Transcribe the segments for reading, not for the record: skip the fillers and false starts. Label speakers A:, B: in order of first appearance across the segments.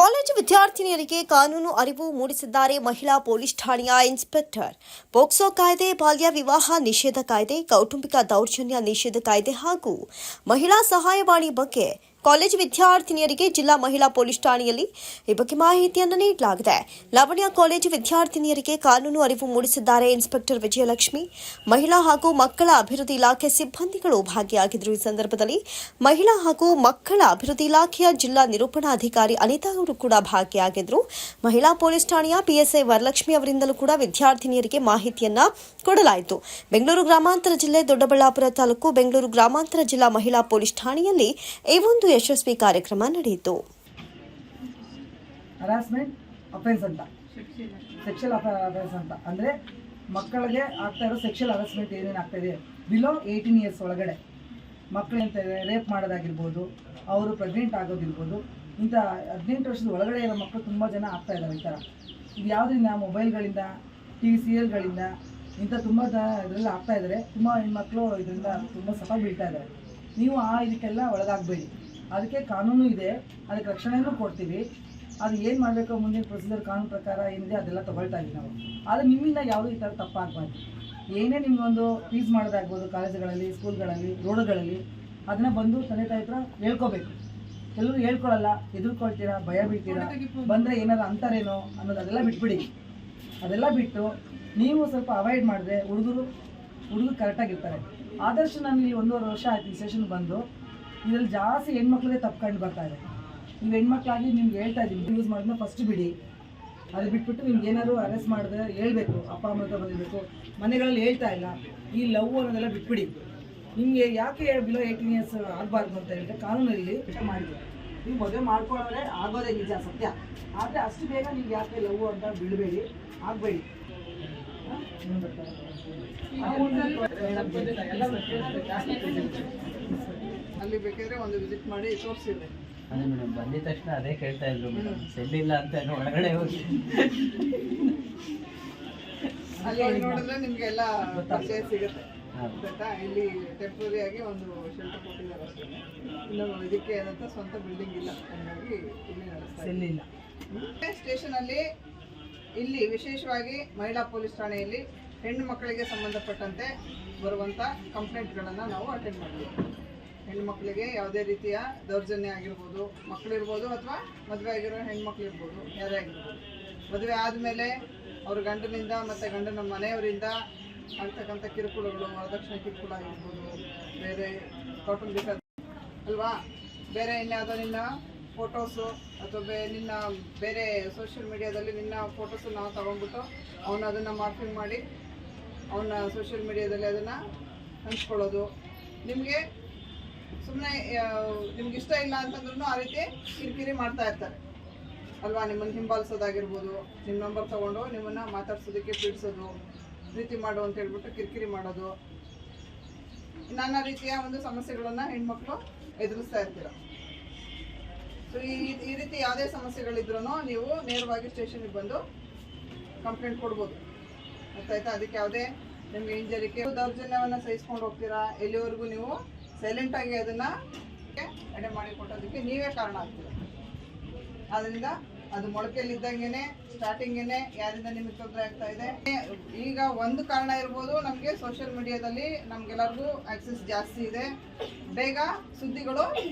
A: College ವಿದ್ಯಾರ್ಥಿನಿಯರಿಗೆ ಕಾನೂನು ಅರಿವು ಮೂಡಿಸಿದ್ದಾರೆ ಮಹಿಳಾ ಪೊಲೀಸ್ ಠಾಣೆಯ ಇನ್ಸ್ಪೆಕ್ಟರ್. ಪೋಕ್ಸೋ ಕಾಯ್ದೆ, ಬಾಲ್ಯ ವಿವಾಹ ನಿಷೇಧ ಕಾಯ್ದೆ, ಕೌಟುಂಬಿಕ ದೌರ್ಜನ್ಯ ನಿಷೇಧ ಕಾಯ್ದೆ ಹಾಗೂ ಮಹಿಳಾ ಸಹಾಯವಾಣಿ ಬಗ್ಗೆ ಕಾಲೇಜು ವಿದ್ಯಾರ್ಥಿನಿಯರಿಗೆ ಜಿಲ್ಲಾ ಮಹಿಳಾ ಪೊಲೀಸ್ ಠಾಣೆಯಲ್ಲಿ ಈ ಬಗ್ಗೆ ಮಾಹಿತಿಯನ್ನು ನೀಡಲಾಗಿದೆ. ಲಾವಣ್ಯ ಕಾಲೇಜು ವಿದ್ಯಾರ್ಥಿನಿಯರಿಗೆ ಕಾನೂನು ಅರಿವು ಮೂಡಿಸಿದ್ದಾರೆ ಇನ್ಸ್ಪೆಕ್ಟರ್ ವಿಜಯಲಕ್ಷ್ಮಿ. ಮಹಿಳಾ ಹಾಗೂ ಮಕ್ಕಳ ಅಭಿವೃದ್ಧಿ ಇಲಾಖೆ ಸಿಬ್ಬಂದಿಗಳು ಭಾಗಿಯಾಗಿದ್ದರು. ಈ ಸಂದರ್ಭದಲ್ಲಿ ಮಹಿಳಾ ಹಾಗೂ ಮಕ್ಕಳ ಅಭಿವೃದ್ಧಿ ಇಲಾಖೆಯ ಜಿಲ್ಲಾ ನಿರೂಪಣಾಧಿಕಾರಿ ಅನಿತಾ ಅವರು ಕೂಡ ಭಾಗಿಯಾಗಿದ್ದರು. ಮಹಿಳಾ ಪೊಲೀಸ್ ಠಾಣೆಯ ಪಿಎಸ್ಐ ವರಲಕ್ಷ್ಮಿ ಅವರಿಂದಲೂ ಕೂಡ ವಿದ್ಯಾರ್ಥಿನಿಯರಿಗೆ ಮಾಹಿತಿಯನ್ನ ಕೊಡಲಾಯಿತು. ಬೆಂಗಳೂರು ಗ್ರಾಮಾಂತರ ಜಿಲ್ಲೆ ದೊಡ್ಡಬಳ್ಳಾಪುರ ತಾಲೂಕು ಬೆಂಗಳೂರು ಗ್ರಾಮಾಂತರ ಜಿಲ್ಲಾ ಮಹಿಳಾ ಪೊಲೀಸ್ ಠಾಣೆಯಲ್ಲಿ ಈ ಒಂದು ಯಶಸ್ವಿ ಕಾರ್ಯಕ್ರಮ ನಡೆಯಿತು.
B: ಹರಾಸ್ಮೆಂಟ್ ಅಫೆನ್ಸ್ ಅಂತ, ಸೆಕ್ಷುವಲ್ ಅಫೆನ್ಸ್ ಅಂತ ಅಂದ್ರೆ ಮಕ್ಕಳಿಗೆ ಆಗ್ತಾ ಇರೋ ಸೆಕ್ಷುವಲ್ ಹರಾಸ್ಮೆಂಟ್ ಏನೇನು ಆಗ್ತಾ ಇದೆ ಬಿಲೋ 18 ಇಯರ್ಸ್ ಒಳಗಡೆ ಮಕ್ಕಳು ಅಂತ ರೇಪ್ ಮಾಡೋದಾಗಿರ್ಬೋದು, ಅವರು ಪ್ರೆಗ್ನೆಂಟ್ ಆಗೋದಿರ್ಬೋದು, ಇಂಥ 18 ವರ್ಷದ ಒಳಗಡೆ ಇರೋ ಮಕ್ಕಳು ತುಂಬ ಜನ ಆಗ್ತಾ ಇದ್ದಾರೆ. ಈ ಥರ ಇದು ಯಾವುದರಿಂದ ಮೊಬೈಲ್ಗಳಿಂದ, TV ಸೀರಿಯಲ್ಗಳಿಂದ ಇಂಥ ತುಂಬ ಇದರೆಲ್ಲ ಆಗ್ತಾ ಇದ್ದಾರೆ. ತುಂಬ ಹೆಣ್ಮಕ್ಳು ಇದರಿಂದ ತುಂಬ ಸಫಲ ಬೀಳ್ತಾ ಇದ್ದಾರೆ. ನೀವು ಇದಕ್ಕೆಲ್ಲ ಒಳಗಾಗಬೇಡಿ. ಅದಕ್ಕೆ ಕಾನೂನು ಇದೆ, ಅದಕ್ಕೆ ರಕ್ಷಣೆನೂ ಕೊಡ್ತೀವಿ. ಅದು ಏನು ಮಾಡಬೇಕು ಮುಂದಿನ ಪ್ರೊಸೀಜರ್ ಕಾನೂನು ಪ್ರಕಾರ ಏನಿದೆ ಅದೆಲ್ಲ ತೊಗೊಳ್ತಾ ಇದ್ದೀವಿ ನಾವು. ಆದರೆ ನಿಮ್ಮಿಂದ ಯಾವುದೂ ಈ ಥರ ತಪ್ಪಾಗಬಾರ್ದು. ಏನೇ ನಿಮಗೊಂದು ಫೀಸ್ ಮಾಡೋದಾಗ್ಬೋದು, ಕಾಲೇಜುಗಳಲ್ಲಿ, ಸ್ಕೂಲ್ಗಳಲ್ಲಿ, ರೋಡ್ಗಳಲ್ಲಿ ಅದನ್ನು ಬಂದು ತಂದೆ ತಾಯಿ ಹತ್ರ ಹೇಳ್ಕೋಬೇಕು. ಕೆಲವರು ಹೇಳ್ಕೊಳ್ಳಲ್ಲ, ಎದುರ್ಕೊಳ್ತೀರಾ, ಭಯ ಬೀಳ್ತೀರಾ, ಬಂದರೆ ಏನಾದ್ರು ಅಂತಾರೇನೋ ಅನ್ನೋದು ಅದೆಲ್ಲ ಬಿಟ್ಬಿಡಿ. ಅದೆಲ್ಲ ಬಿಟ್ಟು ನೀವು ಸ್ವಲ್ಪ ಅವಾಯ್ಡ್ ಮಾಡಿದ್ರೆ ಹುಡುಗರು ಕರೆಕ್ಟಾಗಿರ್ತಾರೆ. ಆದರ್ಶ ನಾನು ಇಲ್ಲಿ 1.5 ವರ್ಷ ಆಯ್ತು ಈ ಸೆಷನ್ ಬಂದು. ಇದರಲ್ಲಿ ಜಾಸ್ತಿ ಹೆಣ್ಮಕ್ಳಿಗೆ ತಪ್ಕೊಂಡು ಬರ್ತಾ ಇದೆ. ನೀವು ಹೆಣ್ಮಕ್ಳಾಗಿ ನಿಮ್ಗೆ ಹೇಳ್ತಾ ಇದ್ದೀನಿ, ಯೂಸ್ ಮಾಡೋದನ್ನ ಫಸ್ಟ್ ಬಿಡಿ. ಅದು ಬಿಟ್ಬಿಟ್ಟು ನಿಮ್ಗೆ ಏನಾದ್ರು ಅರೆಸ್ಟ್ ಮಾಡಿದ್ರೆ ಹೇಳ್ಬೇಕು, ಅಪ್ಪ ಅಮ್ಮ ಹತ್ರ ಬಂದಿರಬೇಕು. ಮನೆಗಳಲ್ಲಿ ಹೇಳ್ತಾ ಇಲ್ಲ, ಈ ಲವ್ ಅನ್ನೋದೆಲ್ಲ ಬಿಟ್ಬಿಡಿ. ನಿಮಗೆ ಯಾಕೆ ಬಿಲೋ 18 ಇಯರ್ಸ್ ಆಗಬಾರ್ದು ಅಂತ ಹೇಳಿದ್ರೆ ಕಾನೂನಲ್ಲಿ ಮಾಡಿದೆ. ನೀವು ಮದುವೆ ಮಾಡ್ಕೊಳ್ಳೋದ್ರೆ ಆಗೋದೇ ನಿಜ, ಸತ್ಯ. ಆದರೆ ಅಷ್ಟು ಬೇಗ ನೀವು ಯಾಕೆ ಲವ್ ಅಂತ ಬಿಡಬೇಡಿ, ಆಗಬೇಡಿ.
C: ಅಲ್ಲಿ ಬೇಕಾದ್ರೆ ಒಂದು ವಿಸಿಟ್ ಮಾಡಿ ತೋರಿಸಿದ್ರೆ
D: ಅದೇ ಮೇಡಮ್, ಬಂದಿದ ತಕ್ಷಣ ಅದೇ ಕೇಳ್ತಾ ಇದ್ರು ಮೇಡಮ್, ಸೆಲ್ ಇಲ್ಲ ಅಂತ ಒಳಗಡೆ ಹೋಗಿ
C: ಅಲ್ಲಿ ನೋಡಿದ್ರೆ ನಿಮ್ಗೆ ಎಲ್ಲ ಪರಿಚಯ ಸಿಗುತ್ತೆ. ಗೊತ್ತಾ, ಇಲ್ಲಿ ಟೆಂಪ್ರರಿ ಆಗಿ ಒಂದು ಶೆಲ್ಟರ್ ಕೊಟ್ಟಿದ್ದಾರೆ ಅಷ್ಟೇ. ಇನ್ನು ಇದಕ್ಕೆ ಏನಂತ ಸ್ವಂತ ಬಿಲ್ಡಿಂಗ್ ಇಲ್ಲ, ಹಾಗಾಗಿ ಇಲ್ಲಿ ನಡೆಸ್ತಾ ಸ್ಟೇಷನಲ್ಲಿ ಇಲ್ಲಿ ವಿಶೇಷವಾಗಿ ಮಹಿಳಾ ಪೊಲೀಸ್ ಠಾಣೆಯಲ್ಲಿ ಹೆಣ್ಣು ಮಕ್ಕಳಿಗೆ ಸಂಬಂಧಪಟ್ಟಂತೆ ಬರುವಂಥ ಕಂಪ್ಲೇಂಟ್ಗಳನ್ನು ನಾವು ಅಟೆಂಡ್ ಮಾಡ್ತೀವಿ. ಹೆಣ್ಣು ಮಕ್ಕಳಿಗೆ ಯಾವುದೇ ರೀತಿಯ ದೌರ್ಜನ್ಯ ಆಗಿರ್ಬೋದು, ಮಕ್ಕಳಿರ್ಬೋದು ಅಥವಾ ಮದುವೆ ಆಗಿರೋ ಹೆಣ್ಮಕ್ಳು ಇರ್ಬೋದು, ಯಾರೇ ಆಗಿರ್ಬೋದು. ಮದುವೆ ಆದಮೇಲೆ ಅವ್ರ ಗಂಡನಿಂದ ಮತ್ತು ಗಂಡನ ಮನೆಯವರಿಂದ ಆಗ್ತಕ್ಕಂಥ ಕಿರುಕುಳಗಳು, ವರದಕ್ಷಿಣೆ ಕಿರುಕುಳ ಆಗಿರ್ಬೋದು, ಬೇರೆ ಕೌಟುಂಬಿಕ ಅಲ್ವಾ, ಬೇರೆ ಇನ್ಯಾವುದೋ ನಿನ್ನ ಫೋಟೋಸು ಅಥವಾ ನಿನ್ನ ಬೇರೆ ಸೋಷಿಯಲ್ ಮೀಡಿಯಾದಲ್ಲಿ ನಿನ್ನ ಫೋಟೋಸು ನಾವು ತಗೊಂಡ್ಬಿಟ್ಟು ಅವನು ಅದನ್ನು ಮಾರ್ಫಿಂಗ್ ಮಾಡಿ ಅವನ್ನ ಸೋಷಿಯಲ್ ಮೀಡಿಯಾದಲ್ಲಿ ಅದನ್ನು ಹಂಚ್ಕೊಳ್ಳೋದು, ನಿಮಗೆ ಸುಮ್ಮನೆ ನಿಮ್ಗೆ ಇಷ್ಟ ಇಲ್ಲ ಅಂತಂದ್ರೂ ಆ ರೀತಿ ಕಿರಿಕಿರಿ ಮಾಡ್ತಾ ಇರ್ತಾರೆ ಅಲ್ವಾ. ನಿಮ್ಮನ್ನು ಹಿಂಬಾಲಿಸೋದಾಗಿರ್ಬೋದು, ನಿಮ್ಮ ನಂಬರ್ ತೊಗೊಂಡು ನಿಮ್ಮನ್ನು ಮಾತಾಡ್ಸೋದಕ್ಕೆ ಪೀಡಿಸೋದು, ಪ್ರೀತಿ ಮಾಡು ಅಂತ ಹೇಳ್ಬಿಟ್ಟು ಕಿರಿಕಿರಿ ಮಾಡೋದು, ನಾನಾ ರೀತಿಯ ಒಂದು ಸಮಸ್ಯೆಗಳನ್ನು ಹೆಣ್ಮಕ್ಳು ಎದುರಿಸ್ತಾ ಇರ್ತೀರ. ಸೊ ಈ ರೀತಿ ಯಾವುದೇ ಸಮಸ್ಯೆಗಳಿದ್ರೂ ನೀವು ನೇರವಾಗಿ ಸ್ಟೇಷನ್ಗೆ ಬಂದು ಕಂಪ್ಲೇಂಟ್ ಕೊಡ್ಬೋದು. ಗೊತ್ತಾಯ್ತಾ. ಅದಕ್ಕೆ ಯಾವುದೇ ನಿಮಗೆ ಹಿಂಜರಿಕೆ, ದೌರ್ಜನ್ಯವನ್ನು ಸಹಿಸ್ಕೊಂಡು ಹೋಗ್ತೀರಾ, ಎಲ್ಲಿವರೆಗೂ ನೀವು ಸೈಲೆಂಟಾಗಿ ಅದನ್ನು ಎಡೆ ಮಾಡಿಕೊಟ್ಟೋದಕ್ಕೆ ನೀವೇ ಕಾರಣ ಆಗ್ತೀರ. ಆದ್ದರಿಂದ ಅದು ಮೊಳಕೆಯಲ್ಲಿದ್ದಂಗೆ ಸ್ಟಾರ್ಟಿಂಗೇನೆ ಯಾರಿಂದ ನಿಮಗೆ ತೊಂದರೆ ಆಗ್ತಾ ಇದೆ. ಈಗ ಒಂದು ಕಾರಣ ಇರ್ಬೋದು, ನಮಗೆ ಸೋಷಿಯಲ್ ಮೀಡಿಯಾದಲ್ಲಿ ನಮ್ಗೆಲ್ಲರಿಗೂ ಆಕ್ಸೆಸ್ ಜಾಸ್ತಿ ಇದೆ, ಬೇಗ ಸುದ್ದಿಗಳು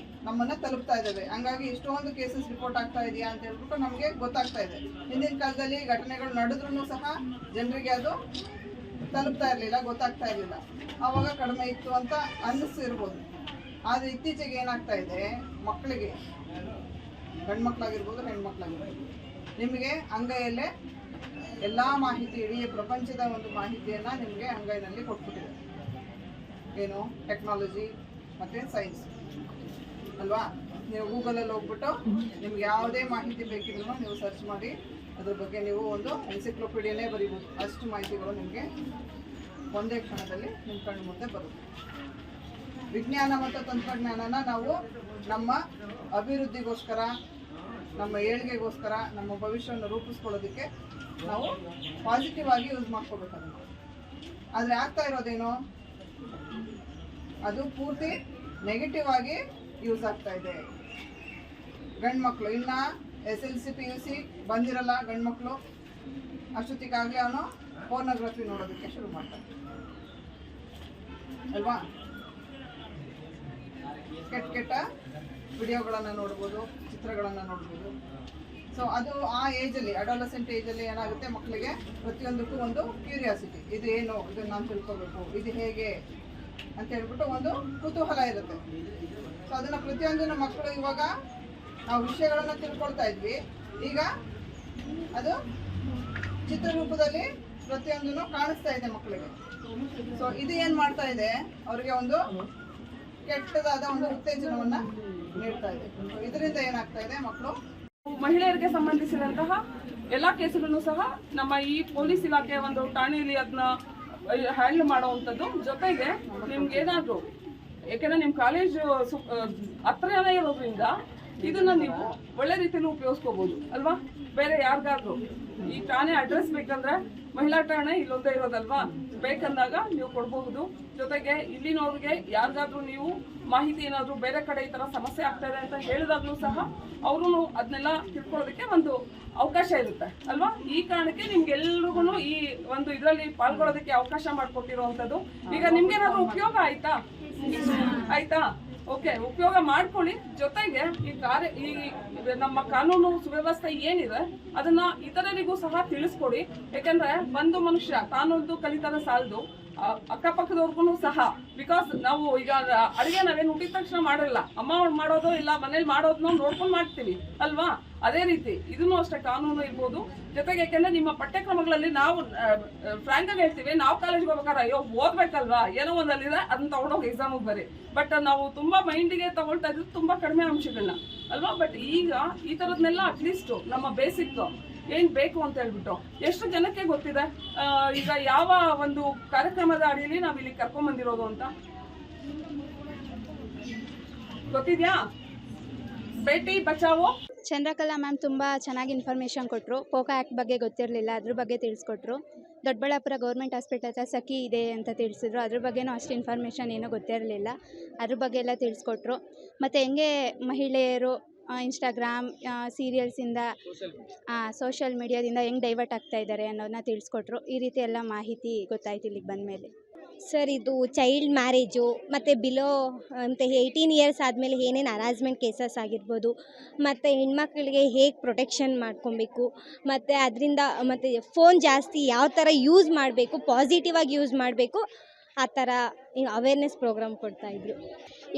C: ನಮ್ಮನ್ನು ತಲುಪ್ತಾ ಇದ್ದಾವೆ. ಹಂಗಾಗಿ ಇಷ್ಟೊಂದು ಕೇಸಸ್ ರಿಪೋರ್ಟ್ ಆಗ್ತಾ ಇದೆಯಾ ಅಂತ ಹೇಳ್ಬಿಟ್ಟು ನಮಗೆ ಗೊತ್ತಾಗ್ತಾ ಇದೆ. ಹಿಂದಿನ ಕಾಲದಲ್ಲಿ ಘಟನೆಗಳು ನಡೆದ್ರೂ ಸಹ ಜನರಿಗೆ ಅದು ತಲುಪ್ತಾ ಇರಲಿಲ್ಲ, ಗೊತ್ತಾಗ್ತಾ ಇರಲಿಲ್ಲ, ಆವಾಗ ಕಡಿಮೆ ಇತ್ತು ಅಂತ ಅನ್ನಿಸಿರ್ಬೋದು. ಆದರೆ ಇತ್ತೀಚೆಗೆ ಏನಾಗ್ತಾ ಇದೆ, ಮಕ್ಕಳಿಗೆ, ಗಂಡು ಮಕ್ಕಳಾಗಿರ್ಬೋದು ಹೆಣ್ಮಕ್ಳಾಗಿರ್ಬೋದು, ನಿಮಗೆ ಅಂಗೈಯಲ್ಲೇ ಎಲ್ಲ ಮಾಹಿತಿ, ಇಡೀ ಪ್ರಪಂಚದ ಒಂದು ಮಾಹಿತಿಯನ್ನು ನಿಮಗೆ ಅಂಗೈನಲ್ಲಿ ಕೊಟ್ಬಿಟ್ಟಿದೆ. ಏನು, ಟೆಕ್ನಾಲಜಿ ಮತ್ತು ಸೈನ್ಸ್ ಅಲ್ವಾ. ನೀವು ಗೂಗಲಲ್ಲಿ ಹೋಗ್ಬಿಟ್ಟು ನಿಮ್ಗೆ ಯಾವುದೇ ಮಾಹಿತಿ ಬೇಕಿದ್ರು ನೀವು ಸರ್ಚ್ ಮಾಡಿ ಅದ್ರ ಬಗ್ಗೆ ನೀವು ಒಂದು ಎನ್ಸಿಕ್ಲೋಪೀಡಿಯಾನೇ ಬರೀಬೋದು. ಅಷ್ಟು ಮಾಹಿತಿಗಳು ನಿಮಗೆ ಒಂದೇ ಕ್ಷಣದಲ್ಲಿ ನಿಮ್ಮ ಕಣ್ಣು ಮುಂದೆ ಬರುತ್ತೆ. ವಿಜ್ಞಾನ ಮತ್ತು ತಂತ್ರಜ್ಞಾನನ ನಾವು ನಮ್ಮ ಅಭಿವೃದ್ಧಿಗೋಸ್ಕರ, ನಮ್ಮ ಏಳಿಗೆಗೋಸ್ಕರ, ನಮ್ಮ ಭವಿಷ್ಯವನ್ನು ರೂಪಿಸ್ಕೊಳ್ಳೋದಕ್ಕೆ ನಾವು ಪಾಸಿಟಿವ್ ಆಗಿ ಯೂಸ್ ಮಾಡ್ಕೋಬೇಕು ಅದನ್ನು. ಆದರೆ ಆಗ್ತಾ ಇರೋದೇನು, ಅದು ಪೂರ್ತಿ ನೆಗೆಟಿವ್ ಆಗಿ ಯೂಸ್ ಆಗ್ತಾ ಇದೆ. ಗಂಡು ಮಕ್ಕಳು ಇನ್ನು SLC PUC ಬಂದಿರಲ್ಲ ಗಂಡು ಮಕ್ಕಳು, ಅಷ್ಟೊತ್ತಿಗಾಗಲೇ ಅವನು ಪೋರ್ನೋಗ್ರಫಿ ನೋಡೋದಕ್ಕೆ ಶುರು ಮಾಡ್ತಾನೆ ಅಲ್ವಾ. ಕೆಟ್ಟ ವಿಡಿಯೋಗಳನ್ನು ನೋಡ್ಬೋದು, ಚಿತ್ರಗಳನ್ನು ನೋಡ್ಬೋದು. ಸೊ ಅದು ಆ ಏಜಲ್ಲಿ, ಅಡೋಲಸೆಂಟ್ ಏಜಲ್ಲಿ ಏನಾಗುತ್ತೆ, ಮಕ್ಕಳಿಗೆ ಪ್ರತಿಯೊಂದಕ್ಕೂ ಒಂದು ಕ್ಯೂರಿಯಾಸಿಟಿ, ಇದು ಏನು, ಇದನ್ನು ನಾನು ತಿಳ್ಕೊಬೇಕು, ಇದು ಹೇಗೆ ಅಂತ ಹೇಳ್ಬಿಟ್ಟು ಒಂದು ಕುತೂಹಲ ಇರುತ್ತೆ. ಸೊ ಅದನ್ನು ಪ್ರತಿಯೊಂದನ್ನು ಮಕ್ಕಳು, ಇವಾಗ ನಾವು ವಿಷಯಗಳನ್ನು ತಿಳ್ಕೊಳ್ತಾ ಇದ್ವಿ, ಈಗ ಅದು ಚಿತ್ರರೂಪದಲ್ಲಿ ಪ್ರತಿಯೊಂದನ್ನು ಕಾಣಿಸ್ತಾ ಇದೆ ಮಕ್ಕಳಿಗೆ. ಸೊ ಇದು ಏನು ಮಾಡ್ತಾ ಇದೆ, ಅವರಿಗೆ ಒಂದು ಕೆಟ್ಟದಾದ ಒಂದು ಉತ್ತೇಜನವನ್ನ ನೀಡ್ತಾ ಇದೆ. ಇದರಿಂದ ಏನಾಗ್ತಾ ಇದೆ, ಮಕ್ಕಳು
E: ಮಹಿಳೆಯರಿಗೆ ಸಂಬಂಧಿಸಿದಂತಹ ಎಲ್ಲ ಕೇಸುಗಳನ್ನು ಸಹ ನಮ್ಮ ಈ ಪೊಲೀಸ್ ಇಲಾಖೆ ಒಂದು ಠಾಣೆಯಲ್ಲಿ ಅದನ್ನ ಹ್ಯಾಂಡಲ್ ಮಾಡುವಂಥದ್ದು. ಜೊತೆಗೆ ನಿಮ್ಗೆ ಏನಾದರೂ, ಯಾಕೆಂದ್ರೆ ನಿಮ್ಮ ಕಾಲೇಜು ಹತ್ರನೇ ಇರೋದ್ರಿಂದ ಇದನ್ನ ನೀವು ಒಳ್ಳೆ ರೀತಿಯಲ್ಲಿ ಉಪಯೋಗಿಸ್ಕೋಬಹುದು ಅಲ್ವಾ. ಬೇರೆ ಯಾರಿಗಾದ್ರೂ ಈ ಠಾಣೆ ಅಡ್ರೆಸ್ ಬೇಕಂದ್ರೆ, ಮಹಿಳಾ ಠಾಣೆ ಇಲ್ಲೊಂದೇ ಇರೋದಲ್ವಾ, ಬೇಕಂದಾಗ ನೀವು ಕೊಡಬಹುದು. ಜೊತೆಗೆ ಇಲ್ಲಿನವ್ರಿಗೆ ಯಾರಿಗಾದ್ರೂ ನೀವು ಮಾಹಿತಿ ಏನಾದರೂ ಬೇರೆ ಕಡೆ ಈ ಥರ ಸಮಸ್ಯೆ ಆಗ್ತಾ ಇದೆ ಅಂತ ಹೇಳಿದಾಗಲೂ ಸಹ ಅವರು ಅದನ್ನೆಲ್ಲ ತಿಳ್ಕೊಳ್ಳೋದಕ್ಕೆ ಒಂದು ಅವಕಾಶ ಇರುತ್ತೆ ಅಲ್ವಾ. ಈ ಕಾರಣಕ್ಕೆ ನಿಮ್ಗೆಲ್ರಿಗೂ ಈ ಒಂದು ಇದರಲ್ಲಿ ಪಾಲ್ಗೊಳ್ಳೋದಕ್ಕೆ ಅವಕಾಶ ಮಾಡಿಕೊಟ್ಟಿರುವಂಥದ್ದು. ಈಗ ನಿಮ್ಗೇನಾದ್ರೂ ಉಪಯೋಗ ಆಯ್ತಾ? ಓಕೆ, ಉಪಯೋಗ ಮಾಡ್ಕೊಳ್ಳಿ. ಜೊತೆಗೆ ಈ ನಮ್ಮ ಕಾನೂನು ಸುವ್ಯವಸ್ಥೆ ಏನಿದೆ ಅದನ್ನ ಇತರರಿಗೂ ಸಹ ತಿಳಿಸ್ಕೊಡಿ. ಯಾಕಂದ್ರೆ ಒಂದು ಮನುಷ್ಯ ತಾನೊಂದು ಕಲಿತಾನೆ ಸಾಲದು, ಅಕ್ಕಪಕ್ಕದವ್ರಿಗೂ ಸಹ. ಬಿಕಾಸ್ ನಾವು ಈಗ ಅಡುಗೆ ನಾವೇನು ಹುಟ್ಟಿದ ತಕ್ಷಣ ಮಾಡಲ್ಲ, ಅಮ್ಮ ಮಾಡೋದು ಇಲ್ಲ ಮನೇಲಿ ಮಾಡೋದನ್ನ ನೋಡ್ಕೊಂಡು ಮಾಡ್ತೀವಿ ಅಲ್ವಾ. ಅದೇ ರೀತಿ ಇದನ್ನು ಅಷ್ಟೇ ಕಾನೂನು ಇರ್ಬೋದು. ಜೊತೆಗೆ ಯಾಕೆಂದ್ರೆ ನಿಮ್ಮ ಪಠ್ಯಕ್ರಮಗಳಲ್ಲಿ ನಾವು ಫ್ರಾಂಕ್ ಆಗಿ ಹೇಳ್ತೀವಿ, ನಾವು ಕಾಲೇಜ್ಗೆ ಹೋಗ್ಬೇಕಾದ್ರೆ ಅಯ್ಯೋ ಓದ್ಬೇಕಲ್ವಾ, ಏನೋ ಒಂದಲ್ಲಿದೆ ಅದನ್ನ ತಗೊಂಡೋಗಿ ಎಕ್ಸಾಮಿಗೆ ಬರೀ. ಬಟ್ ನಾವು ತುಂಬಾ ಮೈಂಡಿಗೆ ತಗೊಳ್ತಾ ಇದ್ದು ತುಂಬಾ ಕಡಿಮೆ ಅಂಶಗಳನ್ನ ಅಲ್ವಾ. ಬಟ್ ಈಗ ಈ ಥರದ್ನೆಲ್ಲ ಅಟ್ಲೀಸ್ಟ್ ನಮ್ಮ ಬೇಸಿಕ್ ಏನ್ ಬೇಕು ಅಂತ ಹೇಳ್ಬಿಟ್ಟು ಎಷ್ಟು ಜನಕ್ಕೆ ಗೊತ್ತಿದೆ. ಈಗ ಯಾವ ಒಂದು ಕಾರ್ಯಕ್ರಮದ ಅಡಿಯಲ್ಲಿ ನಾವ್ ಇಲ್ಲಿ ಕರ್ಕೊಂಡ್ ಬಂದಿರೋದು ಅಂತ ಗೊತ್ತಿದ್ಯಾ? ಬೇಟಿ ಬಚಾವೋ.
F: ಚಂದ್ರಕಲಾ ಮ್ಯಾಮ್ ತುಂಬ ಚೆನ್ನಾಗಿ ಇನ್ಫಾರ್ಮೇಷನ್ ಕೊಟ್ಟರು. ಪೋಕೋ ಆ್ಯಕ್ಟ್ ಬಗ್ಗೆ ಗೊತ್ತಿರಲಿಲ್ಲ, ಅದ್ರ ಬಗ್ಗೆ ತಿಳಿಸ್ಕೊಟ್ರು. ದೊಡ್ಡಬಳ್ಳಾಪುರ ಗೌರ್ಮೆಂಟ್ ಹಾಸ್ಪಿಟಲ್ ಹತ್ರ ಸಖಿ ಇದೆ ಅಂತ ತಿಳಿಸಿದ್ರು, ಅದ್ರ ಬಗ್ಗೆನೂ ಅಷ್ಟು ಇನ್ಫಾರ್ಮೇಷನ್ ಏನೂ ಗೊತ್ತಿರಲಿಲ್ಲ, ಅದ್ರ ಬಗ್ಗೆ ಎಲ್ಲ ತಿಳಿಸ್ಕೊಟ್ರು. ಮತ್ತು ಹೆಂಗೆ ಮಹಿಳೆಯರು ಇನ್ಸ್ಟಾಗ್ರಾಮ್ ಸೀರಿಯಲ್ಸಿಂದ ಸೋಷಿಯಲ್ ಮೀಡಿಯಾದಿಂದ ಹೆಂಗೆ ಡೈವರ್ಟ್ ಆಗ್ತಾ ಇದ್ದಾರೆ ಅನ್ನೋದನ್ನ ತಿಳಿಸ್ಕೊಟ್ರು. ಈ ರೀತಿ ಎಲ್ಲ ಮಾಹಿತಿ ಗೊತ್ತಾಯ್ತು ಇಲ್ಲಿಗೆ ಬಂದಮೇಲೆ.
G: ಸರ್, ಇದು ಚೈಲ್ಡ್ ಮ್ಯಾರೇಜು ಮತ್ತು ಬಿಲೋ ಮತ್ತು 18 ಇಯರ್ಸ್ ಆದಮೇಲೆ ಏನೇನು ಹರಾಸ್ಮೆಂಟ್ ಕೇಸಸ್ ಆಗಿರ್ಬೋದು, ಮತ್ತು ಹೆಣ್ಮಕ್ಳಿಗೆ ಹೇಗೆ ಪ್ರೊಟೆಕ್ಷನ್ ಮಾಡ್ಕೊಬೇಕು, ಮತ್ತು ಅದರಿಂದ ಮತ್ತು ಫೋನ್ ಜಾಸ್ತಿ ಯಾವ ಥರ ಯೂಸ್ ಮಾಡಬೇಕು, ಪಾಸಿಟಿವಾಗಿ ಯೂಸ್ ಮಾಡಬೇಕು, ಆ ಥರ ಅವೇರ್ನೆಸ್ ಪ್ರೋಗ್ರಾಮ್ ಕೊಡ್ತಾಯಿದ್ರು.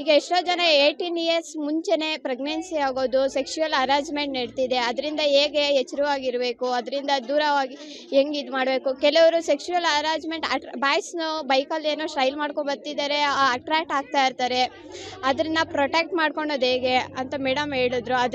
F: ಈಗ ಎಷ್ಟೋ ಜನ 18 ಇಯರ್ಸ್ ಮುಂಚೆನೇ ಪ್ರೆಗ್ನೆನ್ಸಿ ಆಗೋದು, ಸೆಕ್ಷುವಲ್ ಹರಾಸ್ಮೆಂಟ್ ನಡೀತಿದೆ. ಅದರಿಂದ ಹೇಗೆ ಎಚ್ಚರವಾಗಿರಬೇಕು, ಅದರಿಂದ ದೂರವಾಗಿ ಹೆಂಗೆ ಇದು ಮಾಡಬೇಕು. ಕೆಲವರು ಸೆಕ್ಷುವಲ್ ಹರಾಸ್ಮೆಂಟ್ ಬಾಯ್ಸ್ನು ಬೈಕಲ್ಲಿ ಏನೋ ಸ್ಟೈಲ್ ಮಾಡ್ಕೊಂಡು ಬರ್ತಿದ್ದಾರೆ, ಅಟ್ರಾಕ್ಟ್ ಆಗ್ತಾ ಇರ್ತಾರೆ. ಅದನ್ನು ಪ್ರೊಟೆಕ್ಟ್ ಮಾಡ್ಕೊಳೋದು ಹೇಗೆ ಅಂತ ಮೇಡಮ್ ಹೇಳಿದ್ರು.